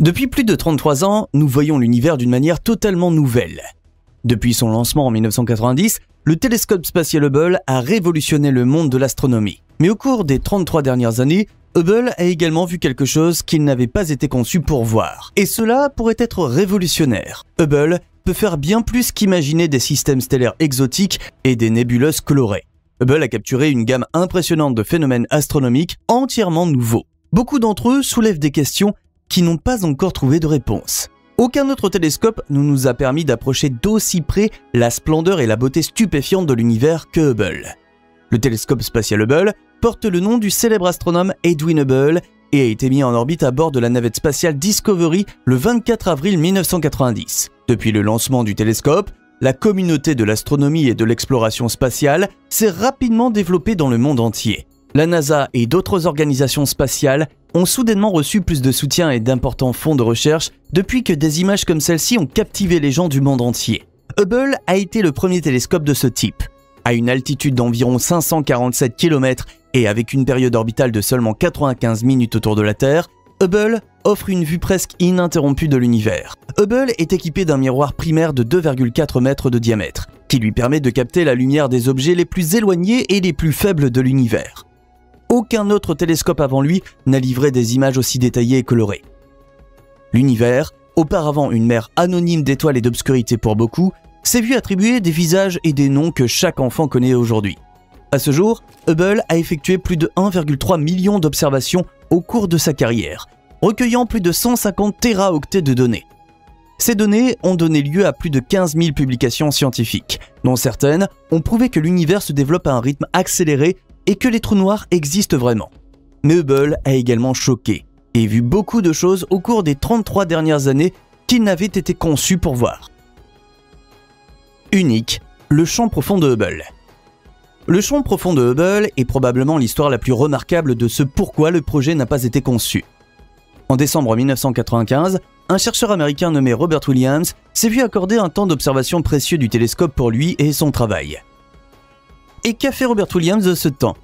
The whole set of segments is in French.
Depuis plus de 33 ans, nous voyons l'univers d'une manière totalement nouvelle. Depuis son lancement en 1990, le télescope spatial Hubble a révolutionné le monde de l'astronomie. Mais au cours des 33 dernières années, Hubble a également vu quelque chose qu'il n'avait pas été conçu pour voir. Et cela pourrait être révolutionnaire. Hubble peut faire bien plus qu'imaginer des systèmes stellaires exotiques et des nébuleuses colorées. Hubble a capturé une gamme impressionnante de phénomènes astronomiques entièrement nouveaux. Beaucoup d'entre eux soulèvent des questions qui n'ont pas encore trouvé de réponse. Aucun autre télescope ne nous a permis d'approcher d'aussi près la splendeur et la beauté stupéfiante de l'univers que Hubble. Le télescope spatial Hubble porte le nom du célèbre astronome Edwin Hubble et a été mis en orbite à bord de la navette spatiale Discovery le 24 avril 1990. Depuis le lancement du télescope, la communauté de l'astronomie et de l'exploration spatiale s'est rapidement développée dans le monde entier. La NASA et d'autres organisations spatiales ont soudainement reçu plus de soutien et d'importants fonds de recherche depuis que des images comme celle-ci ont captivé les gens du monde entier. Hubble a été le premier télescope de ce type. À une altitude d'environ 547 km et avec une période orbitale de seulement 95 minutes autour de la Terre, Hubble offre une vue presque ininterrompue de l'univers. Hubble est équipé d'un miroir primaire de 2,4 mètres de diamètre, qui lui permet de capter la lumière des objets les plus éloignés et les plus faibles de l'univers. Aucun autre télescope avant lui n'a livré des images aussi détaillées et colorées. L'univers, auparavant une mer anonyme d'étoiles et d'obscurité pour beaucoup, s'est vu attribuer des visages et des noms que chaque enfant connaît aujourd'hui. À ce jour, Hubble a effectué plus de 1,3 million d'observations au cours de sa carrière, recueillant plus de 150 téraoctets de données. Ces données ont donné lieu à plus de 15 000 publications scientifiques, dont certaines ont prouvé que l'univers se développe à un rythme accéléré et que les trous noirs existent vraiment. Mais Hubble a également choqué et vu beaucoup de choses au cours des 33 dernières années qu'il n'avait été conçu pour voir. Unique, le champ profond de Hubble. Le champ profond de Hubble est probablement l'histoire la plus remarquable de ce pourquoi le projet n'a pas été conçu. En décembre 1995, un chercheur américain nommé Robert Williams s'est vu accorder un temps d'observation précieux du télescope pour lui et son travail. Et qu'a fait Robert Williams de ce temps?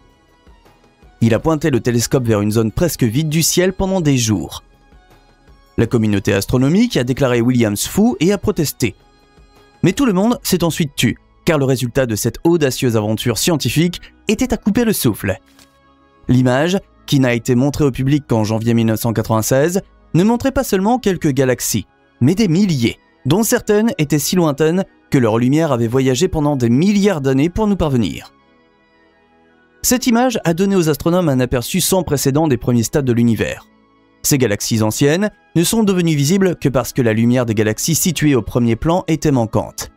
Il a pointé le télescope vers une zone presque vide du ciel pendant des jours. La communauté astronomique a déclaré Williams fou et a protesté. Mais tout le monde s'est ensuite tu, car le résultat de cette audacieuse aventure scientifique était à couper le souffle. L'image, qui n'a été montrée au public qu'en janvier 1996, ne montrait pas seulement quelques galaxies, mais des milliers, dont certaines étaient si lointaines que leur lumière avait voyagé pendant des milliards d'années pour nous parvenir. Cette image a donné aux astronomes un aperçu sans précédent des premiers stades de l'univers. Ces galaxies anciennes ne sont devenues visibles que parce que la lumière des galaxies situées au premier plan était manquante.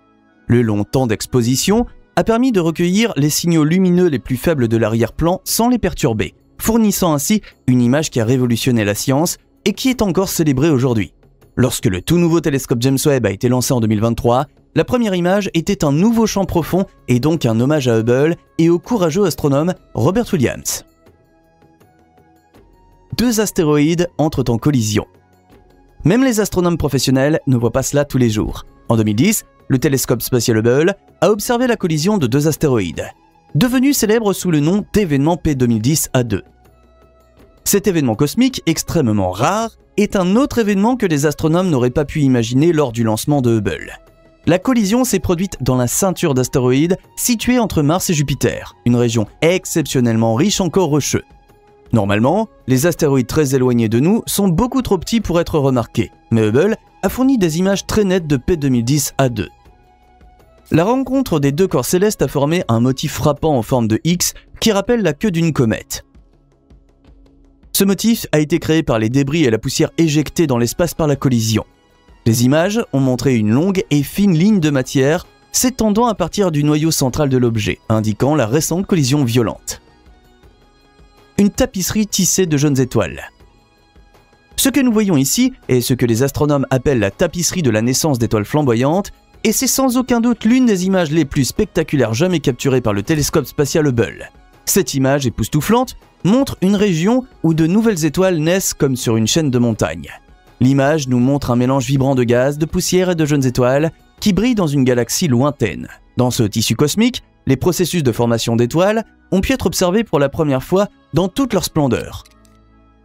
Le long temps d'exposition a permis de recueillir les signaux lumineux les plus faibles de l'arrière-plan sans les perturber, fournissant ainsi une image qui a révolutionné la science et qui est encore célébrée aujourd'hui. Lorsque le tout nouveau télescope James Webb a été lancé en 2023, la première image était un nouveau champ profond et donc un hommage à Hubble et au courageux astronome Robert Williams. Deux astéroïdes entrent en collision. Même les astronomes professionnels ne voient pas cela tous les jours. En 2010, le télescope spatial Hubble a observé la collision de deux astéroïdes, devenus célèbres sous le nom d'événement P2010A2. Cet événement cosmique extrêmement rare est un autre événement que les astronomes n'auraient pas pu imaginer lors du lancement de Hubble. La collision s'est produite dans la ceinture d'astéroïdes située entre Mars et Jupiter, une région exceptionnellement riche en corps rocheux. Normalement, les astéroïdes très éloignés de nous sont beaucoup trop petits pour être remarqués, mais Hubble a fourni des images très nettes de P2010A2. La rencontre des deux corps célestes a formé un motif frappant en forme de X qui rappelle la queue d'une comète. Ce motif a été créé par les débris et la poussière éjectés dans l'espace par la collision. Les images ont montré une longue et fine ligne de matière s'étendant à partir du noyau central de l'objet, indiquant la récente collision violente. Une tapisserie tissée de jeunes étoiles. Ce que nous voyons ici est ce que les astronomes appellent la tapisserie de la naissance d'étoiles flamboyantes, et c'est sans aucun doute l'une des images les plus spectaculaires jamais capturées par le télescope spatial Hubble. Cette image époustouflante montre une région où de nouvelles étoiles naissent comme sur une chaîne de montagnes. L'image nous montre un mélange vibrant de gaz, de poussière et de jeunes étoiles qui brillent dans une galaxie lointaine. Dans ce tissu cosmique, les processus de formation d'étoiles ont pu être observés pour la première fois dans toute leur splendeur.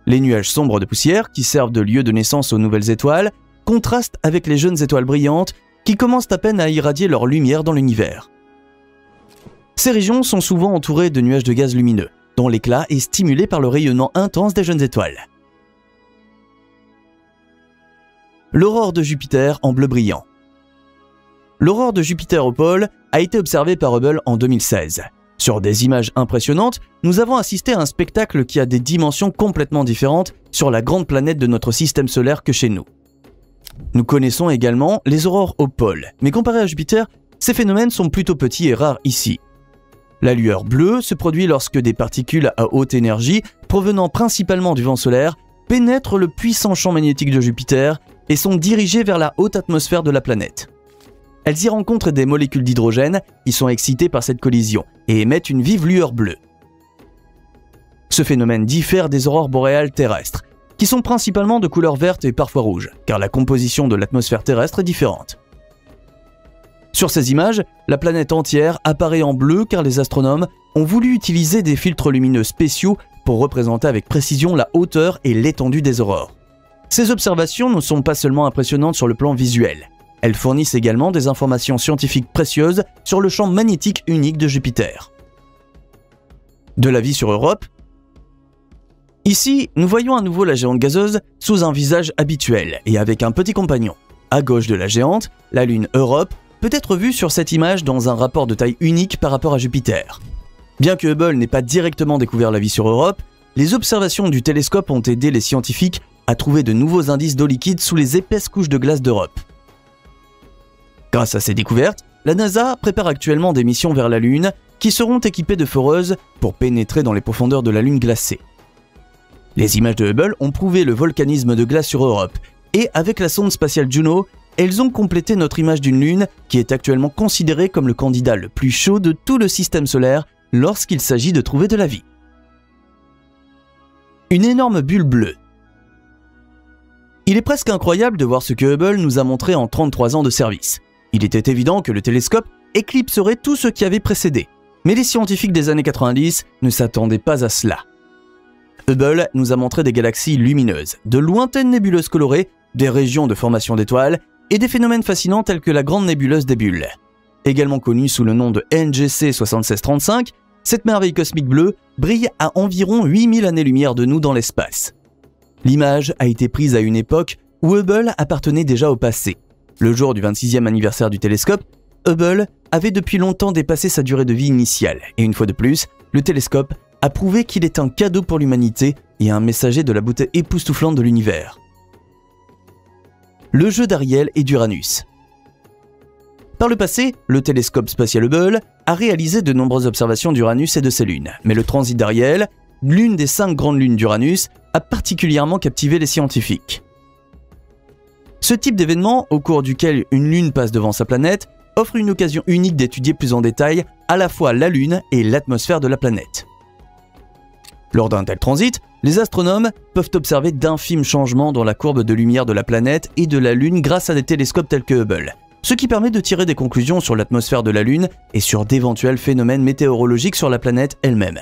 Les nuages sombres de poussière, qui servent de lieu de naissance aux nouvelles étoiles, contrastent avec les jeunes étoiles brillantes qui commencent à peine à irradier leur lumière dans l'univers. Ces régions sont souvent entourées de nuages de gaz lumineux, dont l'éclat est stimulé par le rayonnement intense des jeunes étoiles. L'aurore de Jupiter en bleu brillant. L'aurore de Jupiter au pôle a été observée par Hubble en 2016. Sur des images impressionnantes, nous avons assisté à un spectacle qui a des dimensions complètement différentes sur la grande planète de notre système solaire que chez nous. Nous connaissons également les aurores au pôle, mais comparé à Jupiter, ces phénomènes sont plutôt petits et rares ici. La lueur bleue se produit lorsque des particules à haute énergie, provenant principalement du vent solaire, pénètrent le puissant champ magnétique de Jupiter et sont dirigées vers la haute atmosphère de la planète. Elles y rencontrent des molécules d'hydrogène qui sont excitées par cette collision et émettent une vive lueur bleue. Ce phénomène diffère des aurores boréales terrestres, qui sont principalement de couleur verte et parfois rouge, car la composition de l'atmosphère terrestre est différente. Sur ces images, la planète entière apparaît en bleu car les astronomes ont voulu utiliser des filtres lumineux spéciaux pour représenter avec précision la hauteur et l'étendue des aurores. Ces observations ne sont pas seulement impressionnantes sur le plan visuel, elles fournissent également des informations scientifiques précieuses sur le champ magnétique unique de Jupiter. De la vie sur Europe. Ici, nous voyons à nouveau la géante gazeuse sous un visage habituel et avec un petit compagnon. À gauche de la géante, la lune Europe peut être vue sur cette image dans un rapport de taille unique par rapport à Jupiter. Bien que Hubble n'ait pas directement découvert la vie sur Europe, les observations du télescope ont aidé les scientifiques à trouver de nouveaux indices d'eau liquide sous les épaisses couches de glace d'Europe. Grâce à ces découvertes, la NASA prépare actuellement des missions vers la Lune qui seront équipées de foreuses pour pénétrer dans les profondeurs de la Lune glacée. Les images de Hubble ont prouvé le volcanisme de glace sur Europe et avec la sonde spatiale Juno, elles ont complété notre image d'une Lune qui est actuellement considérée comme le candidat le plus chaud de tout le système solaire lorsqu'il s'agit de trouver de la vie. Une énorme bulle bleue. Il est presque incroyable de voir ce que Hubble nous a montré en 33 ans de service. Il était évident que le télescope éclipserait tout ce qui avait précédé, mais les scientifiques des années 90 ne s'attendaient pas à cela. Hubble nous a montré des galaxies lumineuses, de lointaines nébuleuses colorées, des régions de formation d'étoiles et des phénomènes fascinants tels que la grande nébuleuse des bulles. Également connue sous le nom de NGC 7635, cette merveille cosmique bleue brille à environ 8000 années-lumière de nous dans l'espace. L'image a été prise à une époque où Hubble appartenait déjà au passé. Le jour du 26e anniversaire du télescope, Hubble avait depuis longtemps dépassé sa durée de vie initiale, et une fois de plus, le télescope a prouvé qu'il est un cadeau pour l'humanité et un messager de la beauté époustouflante de l'univers. Le jeu d'Ariel et d'Uranus. Par le passé, le télescope spatial Hubble a réalisé de nombreuses observations d'Uranus et de ses lunes, mais le transit d'Ariel, l'une des 5 grandes lunes d'Uranus, a particulièrement captivé les scientifiques. Ce type d'événement, au cours duquel une lune passe devant sa planète, offre une occasion unique d'étudier plus en détail à la fois la lune et l'atmosphère de la planète. Lors d'un tel transit, les astronomes peuvent observer d'infimes changements dans la courbe de lumière de la planète et de la Lune grâce à des télescopes tels que Hubble, ce qui permet de tirer des conclusions sur l'atmosphère de la Lune et sur d'éventuels phénomènes météorologiques sur la planète elle-même.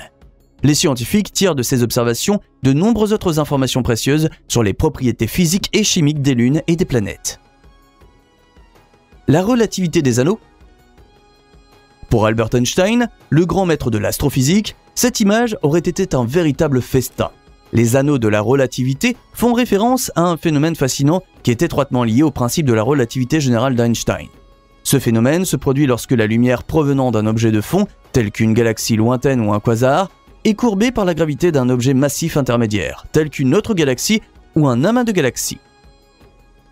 Les scientifiques tirent de ces observations de nombreuses autres informations précieuses sur les propriétés physiques et chimiques des lunes et des planètes. La relativité des anneaux. Pour Albert Einstein, le grand maître de l'astrophysique, cette image aurait été un véritable festin. Les anneaux de la relativité font référence à un phénomène fascinant qui est étroitement lié au principe de la relativité générale d'Einstein. Ce phénomène se produit lorsque la lumière provenant d'un objet de fond, tel qu'une galaxie lointaine ou un quasar, est courbée par la gravité d'un objet massif intermédiaire, tel qu'une autre galaxie ou un amas de galaxies.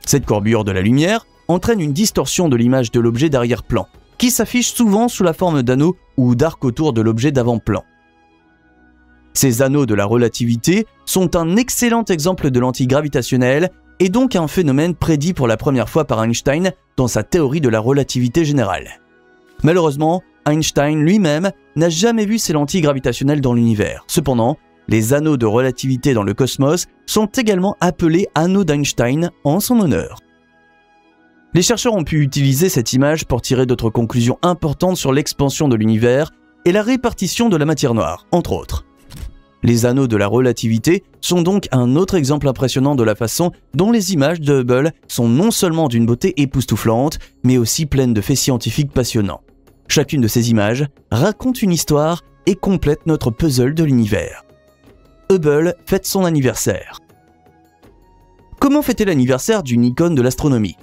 Cette courbure de la lumière entraîne une distorsion de l'image de l'objet d'arrière-plan, qui s'affiche souvent sous la forme d'anneaux ou d'arcs autour de l'objet d'avant-plan. Ces anneaux de la relativité sont un excellent exemple de lentille gravitationnelle et donc un phénomène prédit pour la première fois par Einstein dans sa théorie de la relativité générale. Malheureusement, Einstein lui-même n'a jamais vu ces lentilles gravitationnelles dans l'univers. Cependant, les anneaux de relativité dans le cosmos sont également appelés anneaux d'Einstein en son honneur. Les chercheurs ont pu utiliser cette image pour tirer d'autres conclusions importantes sur l'expansion de l'univers et la répartition de la matière noire, entre autres. Les anneaux de la relativité sont donc un autre exemple impressionnant de la façon dont les images de Hubble sont non seulement d'une beauté époustouflante, mais aussi pleines de faits scientifiques passionnants. Chacune de ces images raconte une histoire et complète notre puzzle de l'univers. Hubble fête son anniversaire. Comment fêter l'anniversaire d'une icône de l'astronomie?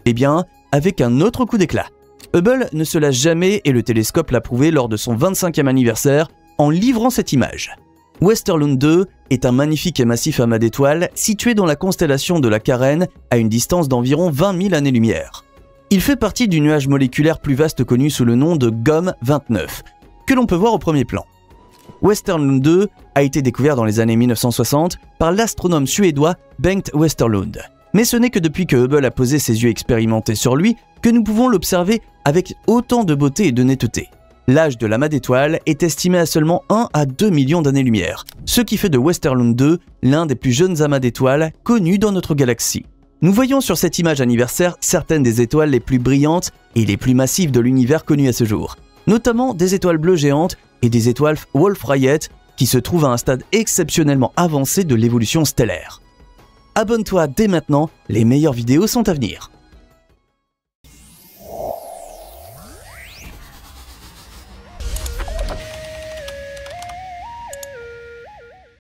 Eh bien, avec un autre coup d'éclat. Hubble ne se lâche jamais et le télescope l'a prouvé lors de son 25e anniversaire en livrant cette image. Westerlund 2 est un magnifique et massif amas d'étoiles situé dans la constellation de la Carène à une distance d'environ 20 000 années-lumière. Il fait partie du nuage moléculaire plus vaste connu sous le nom de GOM 29, que l'on peut voir au premier plan. Westerlund 2 a été découvert dans les années 1960 par l'astronome suédois Bengt Westerlund. Mais ce n'est que depuis que Hubble a posé ses yeux expérimentés sur lui que nous pouvons l'observer avec autant de beauté et de netteté. L'âge de l'amas d'étoiles est estimé à seulement 1 à 2 millions d'années-lumière, ce qui fait de Westerlund 2 l'un des plus jeunes amas d'étoiles connus dans notre galaxie. Nous voyons sur cette image anniversaire certaines des étoiles les plus brillantes et les plus massives de l'univers connu à ce jour, notamment des étoiles bleues géantes et des étoiles Wolf-Rayet qui se trouvent à un stade exceptionnellement avancé de l'évolution stellaire. Abonne-toi dès maintenant, les meilleures vidéos sont à venir.